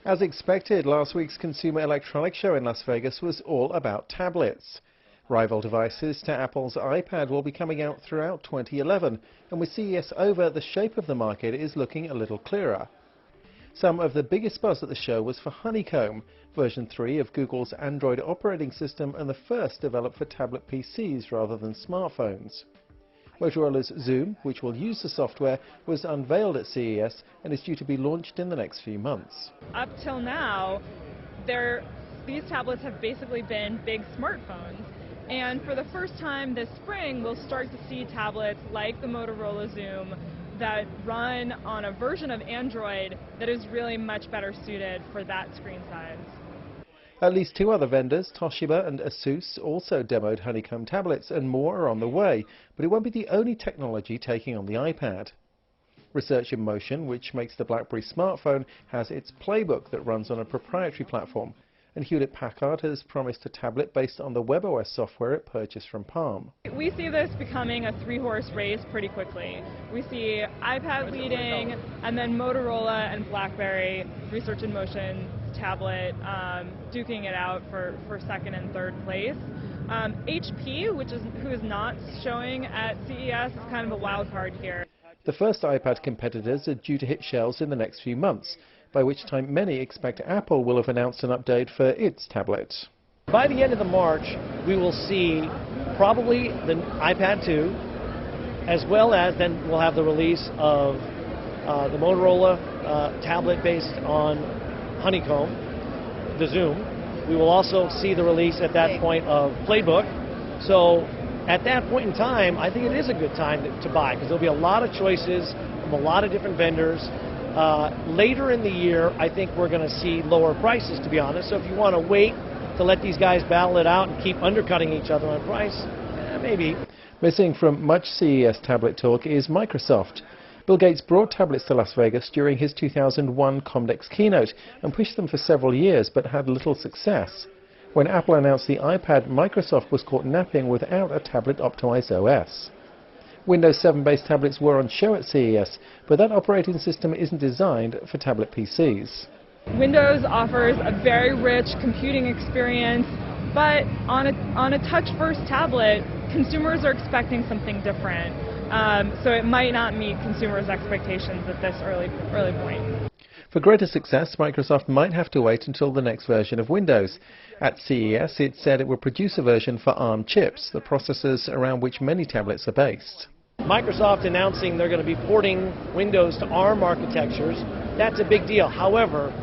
As expected, last week's Consumer Electronics Show in Las Vegas was all about tablets. Rival devices to Apple's iPad will be coming out throughout 2011, and with CES over, the shape of the market is looking a little clearer. Some of the biggest buzz at the show was for Honeycomb, version 3 of Google's Android operating system and the first developed for tablet PCs rather than smartphones. Motorola's Zoom, which will use the software, was unveiled at CES and is due to be launched in the next few months. Up till now, these tablets have basically been big smartphones. And for the first time this spring, we'll start to see tablets like the Motorola Zoom that run on a version of Android that is really much better suited for that screen size. At least two other vendors, Toshiba and Asus, also demoed Honeycomb tablets, and more are on the way, but it won't be the only technology taking on the iPad. Research in Motion, which makes the Blackberry smartphone, has its Playbook that runs on a proprietary platform, and Hewlett-Packard has promised a tablet based on the WebOS software it purchased from Palm. We see this becoming a three-horse race pretty quickly. We see iPad leading, and then Motorola and Blackberry, Research in Motion tablet, duking it out for second and third place. HP, who is not showing at CES, is kind of a wild card here. The first iPad competitors are due to hit shelves in the next few months, by which time many expect Apple will have announced an update for its tablet. By the end of March, we will see probably the iPad 2, as well as then we'll have the release of the Motorola tablet based on Honeycomb, the Zoom. We will also see the release at that point of Playbook. So at that point in time, I think it is a good time to buy, because there'll be a lot of choices from a lot of different vendors. Later in the year, I think we're going to see lower prices, to be honest. So if you want to wait to let these guys battle it out and keep undercutting each other on price, maybe. Missing from much CES tablet talk is Microsoft. Bill Gates brought tablets to Las Vegas during his 2001 Comdex keynote and pushed them for several years, but had little success. When Apple announced the iPad, Microsoft was caught napping without a tablet-optimized OS. Windows 7-based tablets were on show at CES, but that operating system isn't designed for tablet PCs. Windows offers a very rich computing experience, but on a touch-first tablet, consumers are expecting something different. So it might not meet consumers' expectations at this early point. For greater success, Microsoft might have to wait until the next version of Windows. At CES, it said it would produce a version for ARM chips, the processors around which many tablets are based. Microsoft announcing they're going to be porting Windows to ARM architectures, that's a big deal. However,